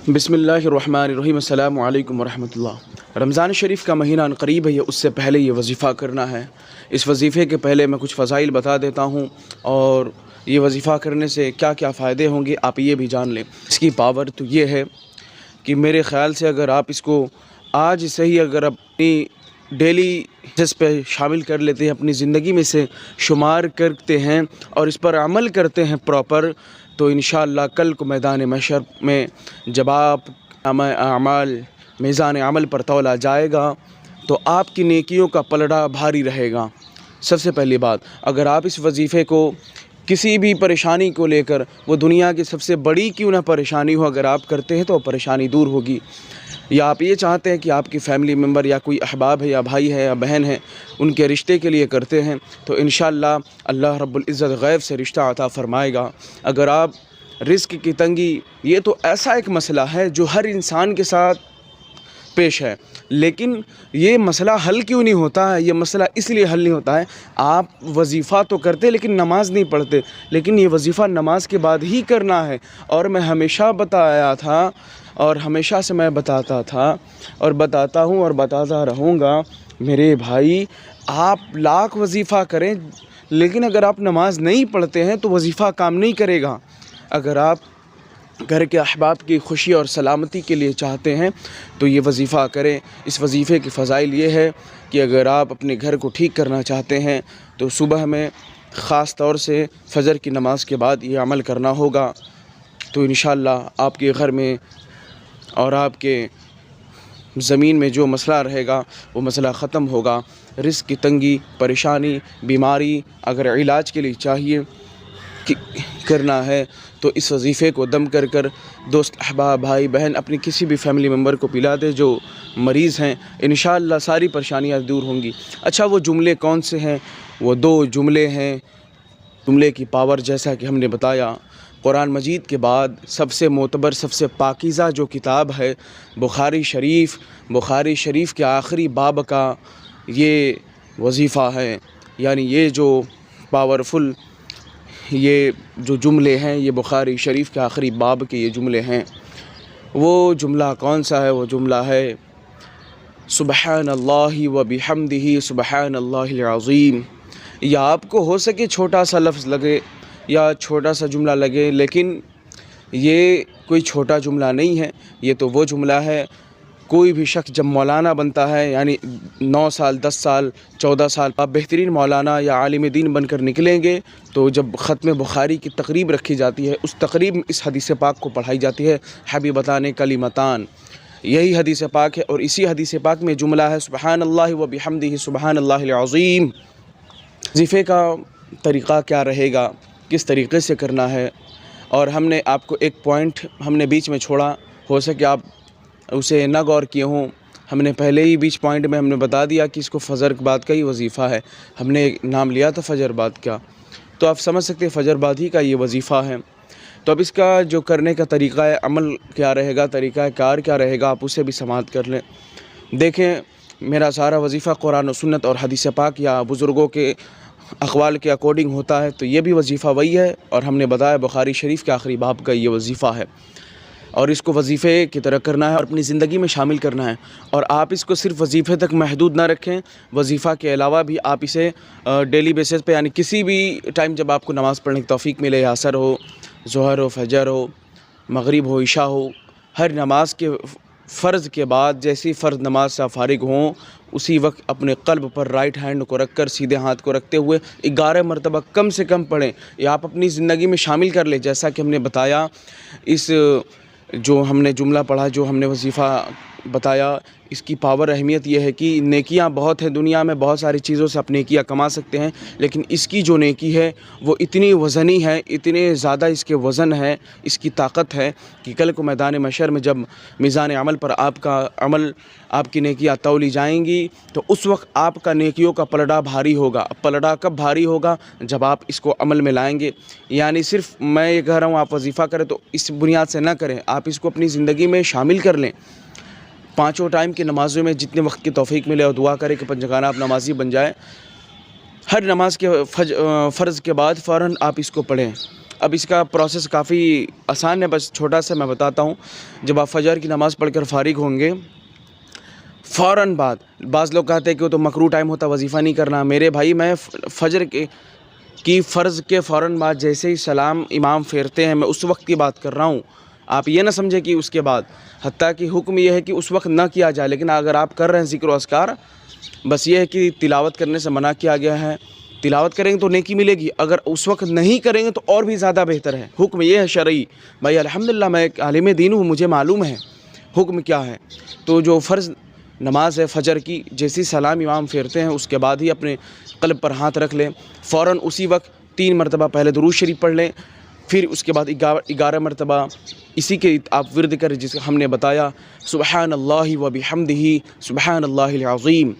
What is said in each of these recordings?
بسم اللہ الرحمن الرحیم، السلام علیکم ورحمۃ اللہ۔ رمضان شریف کا مہینہ قریب ہے، اس سے پہلے یہ وظیفہ کرنا ہے۔ اس وظیفے کے پہلے میں کچھ فضائل بتا دیتا ہوں اور یہ وظیفہ کرنے سے کیا کیا فائدے ہوں گے آپ یہ بھی جان لیں۔ اس کی پاور تو یہ ہے کہ میرے خیال سے اگر آپ اس کو آج سے ہی اگر اپنی ڈیلی بیسس پہ شامل کر لیتے ہیں، اپنی زندگی میں سے شمار کرتے ہیں اور اس پر عمل کرتے ہیں پراپر، تو انشاءاللہ کل کو میدان محشر میں جب آپ اعمال میزان عمل پر تولا جائے گا تو آپ کی نیکیوں کا پلڑا بھاری رہے گا۔ سب سے پہلی بات، اگر آپ اس وظیفے کو کسی بھی پریشانی کو لے کر، وہ دنیا کی سب سے بڑی کیوں نہ پریشانی ہو، اگر آپ کرتے ہیں تو پریشانی دور ہوگی۔ یا آپ یہ چاہتے ہیں کہ آپ کی فیملی ممبر یا کوئی احباب ہے یا بھائی ہے یا بہن ہے، ان کے رشتے کے لیے کرتے ہیں، تو انشاءاللہ اللہ رب العزت غیب سے رشتہ عطا فرمائے گا۔ اگر آپ رزق کی تنگی، یہ تو ایسا ایک مسئلہ ہے جو ہر انسان کے ساتھ پیش ہے، لیکن یہ مسئلہ حل کیوں نہیں ہوتا ہے؟ یہ مسئلہ اس لیے حل نہیں ہوتا ہے، آپ وظیفہ تو کرتے لیکن نماز نہیں پڑھتے، لیکن یہ وظیفہ نماز کے بعد ہی کرنا ہے۔ اور میں ہمیشہ بتایا تھا اور ہمیشہ سے میں بتاتا تھا اور بتاتا ہوں اور بتاتا رہوں گا، میرے بھائی آپ لاکھ وظیفہ کریں لیکن اگر آپ نماز نہیں پڑھتے ہیں تو وظیفہ کام نہیں کرے گا۔ اگر آپ گھر کے احباب کی خوشی اور سلامتی کے لیے چاہتے ہیں تو یہ وظیفہ کریں۔ اس وظیفے کی فضائل یہ ہے کہ اگر آپ اپنے گھر کو ٹھیک کرنا چاہتے ہیں تو صبح میں خاص طور سے فجر کی نماز کے بعد یہ عمل کرنا ہوگا، تو انشاءاللہ آپ کے گھر میں اور آپ کے زمین میں جو مسئلہ رہے گا وہ مسئلہ ختم ہوگا۔ رزق کی تنگی، پریشانی، بیماری اگر علاج کے لیے چاہیے کرنا ہے تو اس وظیفے کو دم کر کر دوست احباب بھائی بہن اپنی کسی بھی فیملی ممبر کو پلا دے جو مریض ہیں، انشاءاللہ ساری پریشانیاں دور ہوں گی۔ اچھا، وہ جملے کون سے ہیں؟ وہ 2 جملے ہیں۔ جملے کی پاور جیسا کہ ہم نے بتایا، قرآن مجید کے بعد سب سے معتبر، سب سے پاکیزہ جو کتاب ہے بخاری شریف کے آخری باب کا یہ وظیفہ ہے، یعنی یہ جو پاورفل یہ جو جملے ہیں، یہ بخاری شریف کے آخری باب کے یہ جملے ہیں۔ وہ جملہ کون سا ہے؟ وہ جملہ ہے سبحان اللہ و بحمدہ سبحان اللہ العظیم۔ یا آپ کو ہو سکے چھوٹا سا لفظ لگے یا چھوٹا سا جملہ لگے، لیکن یہ کوئی چھوٹا جملہ نہیں ہے، یہ تو وہ جملہ ہے کوئی بھی شخص جب مولانا بنتا ہے، یعنی 9 سال 10 سال 14 سال آپ بہترین مولانا یا عالم دین بن کر نکلیں گے تو جب ختم بخاری کی تقریب رکھی جاتی ہے، اس تقریب میں اس حدیث پاک کو پڑھائی جاتی ہے، حبیبتان کلمتان، یہی حدیث پاک ہے۔ اور اسی حدیث پاک میں جملہ ہے سبحان اللہ و بحمدہ سبحان اللہ العظیم۔ وظیفے کا طریقہ کیا رہے گا، کس طریقے سے کرنا ہے، اور ہم نے آپ کو ایک پوائنٹ ہم نے بیچ میں چھوڑا، ہو سکے آپ اسے نہ غور کیے ہوں۔ ہم نے پہلے ہی بیچ پوائنٹ میں ہم نے بتا دیا کہ اس کو فجر کے بعد کا ہی وظیفہ ہے، ہم نے نام لیا تھا فجر بعد کا، تو آپ سمجھ سکتے ہیں فجر بعد ہی کا یہ وظیفہ ہے۔ تو اب اس کا جو کرنے کا طریقہ ہے، عمل کیا رہے گا، طریقہ کار کیا رہے گا، آپ اسے بھی سماعت کر لیں۔ دیکھیں، میرا سارا وظیفہ قرآن و سنت اور حدیث پاک یا بزرگوں کے اقوال کے اکارڈنگ ہوتا ہے، تو یہ بھی وظیفہ وہی ہے، اور ہم نے بتایا بخاری شریف کے آخری باب کا یہ وظیفہ ہے، اور اس کو وظیفے کی طرح کرنا ہے اور اپنی زندگی میں شامل کرنا ہے۔ اور آپ اس کو صرف وظیفے تک محدود نہ رکھیں، وظیفہ کے علاوہ بھی آپ اسے ڈیلی بیسس پہ، یعنی کسی بھی ٹائم جب آپ کو نماز پڑھنے کی توفیق ملے، یا عصر ہو، ظہر ہو، فجر ہو، مغرب ہو، عشاء ہو، ہر نماز کے فرض کے بعد جیسی فرض نماز سے فارغ ہوں، اسی وقت اپنے قلب پر رائٹ ہینڈ کو رکھ کر سیدھے ہاتھ کو رکھتے ہوئے 11 مرتبہ کم سے کم پڑھیں، یا آپ اپنی زندگی میں شامل کر لیں۔ جیسا کہ ہم نے بتایا، اس جو ہم نے جملہ پڑھا، جو ہم نے وظیفہ بتایا، اس کی پاور اہمیت یہ ہے کہ نیکیاں بہت ہیں دنیا میں، بہت ساری چیزوں سے آپ نیکیاں کما سکتے ہیں، لیکن اس کی جو نیکی ہے وہ اتنی وزنی ہے، اتنے زیادہ اس کے وزن ہے، اس کی طاقت ہے کہ کل کو میدان محشر میں جب میزان عمل پر آپ کا عمل، آپ کی نیکیاں تولی جائیں گی تو اس وقت آپ کا نیکیوں کا پلڑا بھاری ہوگا۔ پلڑا کب بھاری ہوگا؟ جب آپ اس کو عمل میں لائیں گے۔ یعنی صرف میں یہ کہہ رہا ہوں آپ وظیفہ کریں تو اس بنیاد سے نہ کریں، آپ اس کو اپنی زندگی میں شامل کر لیں۔ 5 ٹائم کی نمازوں میں جتنے وقت کی توفیق ملے، اور دعا کریں کہ پنجگانہ آپ نمازی بن جائیں۔ ہر نماز کے فرض کے بعد فوراً آپ اس کو پڑھیں، اب اس کا پروسیس کافی آسان ہے، بس چھوٹا سا میں بتاتا ہوں۔ جب آپ فجر کی نماز پڑھ کر فارغ ہوں گے، فوراً بعض لوگ کہتے ہیں کہ وہ تو مکروہ ٹائم ہوتا، وظیفہ نہیں کرنا۔ میرے بھائی، میں فجر کی فرض کے فوراً بعد جیسے ہی سلام امام پھیرتے ہیں، میں اس وقت کی بات کر رہا ہوں۔ آپ یہ نہ سمجھیں کہ اس کے بعد، حتیٰ کہ حکم یہ ہے کہ اس وقت نہ کیا جائے، لیکن اگر آپ کر رہے ہیں ذکر و اذکار، بس یہ ہے کہ تلاوت کرنے سے منع کیا گیا ہے۔ تلاوت کریں گے تو نیکی ملے گی، اگر اس وقت نہیں کریں گے تو اور بھی زیادہ بہتر ہے۔ حکم یہ ہے شرعی۔ بھائی الحمدللہ میں ایک عالم دین ہوں، مجھے معلوم ہے حکم کیا ہے۔ تو جو فرض نماز ہے فجر کی، جیسی سلام امام پھیرتے ہیں اس کے بعد ہی اپنے قلب پر ہاتھ رکھ لیں، فوراً اسی وقت 3 مرتبہ پہلے درود شریف پڑھ لیں، پھر اس کے بعد 11 مرتبہ اسی کے آپ ورد کریں جس ہم نے بتایا، سبحان اللہ و بحمدہ سبحان اللہ العظیم۔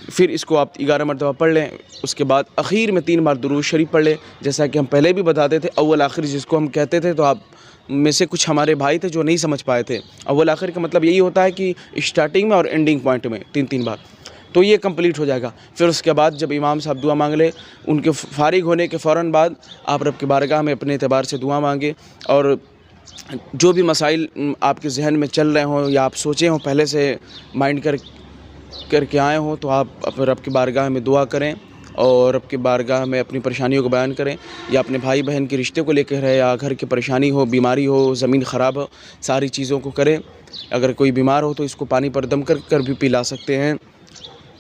پھر اس کو آپ 11 مرتبہ پڑھ لیں، اس کے بعد اخیر میں 3 بار درود شریف پڑھ لیں، جیسا کہ ہم پہلے بھی بتاتے تھے اول آخر جس کو ہم کہتے تھے۔ تو آپ میں سے کچھ ہمارے بھائی تھے جو نہیں سمجھ پائے تھے، اول آخر کا مطلب یہی ہوتا ہے کہ اسٹارٹنگ میں اور اینڈنگ پوائنٹ میں 3 بار، تو یہ کمپلیٹ ہو جائے گا۔ پھر اس کے بعد جب امام صاحب دعا مانگ لیں، ان کے فارغ ہونے کے فوراً بعد آپ رب کی بارگاہ میں اپنے اعتبار سے دعا مانگیں، اور جو بھی مسائل آپ کے ذہن میں چل رہے ہوں یا آپ سوچے ہوں پہلے سے مائنڈ کر کے آئے ہوں، تو آپ اپنے رب کی بارگاہ میں دعا کریں اور رب کی بارگاہ میں اپنی پریشانیوں کو بیان کریں، یا اپنے بھائی بہن کے رشتے کو لے کر ہے، یا گھر کی پریشانی ہو، بیماری ہو، زمین خراب ہو، ساری چیزوں کو کریں۔ اگر کوئی بیمار ہو تو اس کو پانی پر دم کر بھی پلا سکتے ہیں۔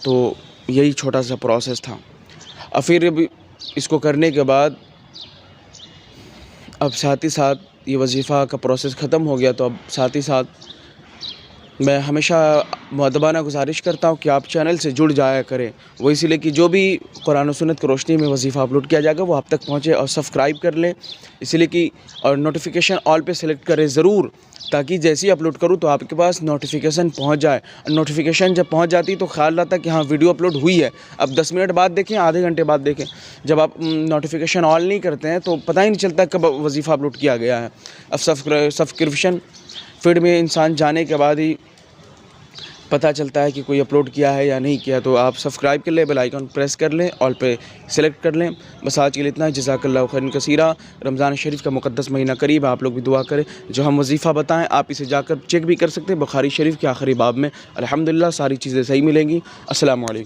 تو یہی چھوٹا سا پروسیس تھا۔ اور پھر اس کو کرنے کے بعد اب ساتھ ہی ساتھ یہ وظیفہ کا پروسیس ختم ہو گیا، تو اب ساتھ ہی ساتھ میں ہمیشہ مؤدبانہ گزارش کرتا ہوں کہ آپ چینل سے جڑ جایا کریں، وہ اسی لیے کہ جو بھی قرآن و سنت کی روشنی میں وظیفہ اپلوڈ کیا جائے گا وہ آپ تک پہنچے، اور سبسکرائب کر لیں اسی لیے کہ، اور نوٹیفیکیشن آل پہ سلیکٹ کریں ضرور، تاکہ جیسے ہی اپلوڈ کروں تو آپ کے پاس نوٹیفیکیشن پہنچ جائے۔ نوٹیفیکیشن جب پہنچ جاتی تو خیال رہتا کہ ہاں ویڈیو اپلوڈ ہوئی ہے، اب 10 منٹ بعد دیکھیں، آدھے گھنٹے بعد دیکھیں۔ جب آپ نوٹیفیکیشن آل نہیں کرتے ہیں تو پتہ ہی نہیں چلتا کب وظیفہ اپلوڈ کیا گیا ہے۔ اب سبسکرپشن فیڈ میں انسان جانے کے بعد ہی پتہ چلتا ہے کہ کوئی اپلوڈ کیا ہے یا نہیں کیا، تو آپ سبسکرائب کر لیں، بیل آئیکن پریس کر لیں، آل پہ سلیکٹ کر لیں۔ بس آج کے لیے اتنا ہے، جزاک اللہ خیرا کثیرا۔ رمضان شریف کا مقدس مہینہ قریب ہے، آپ لوگ بھی دعا کریں۔ جو ہم وظیفہ بتائیں آپ اسے جا کر چیک بھی کر سکتے ہیں، بخاری شریف کے آخری باب میں الحمدللہ ساری چیزیں صحیح ملیں گی۔ السلام علیکم۔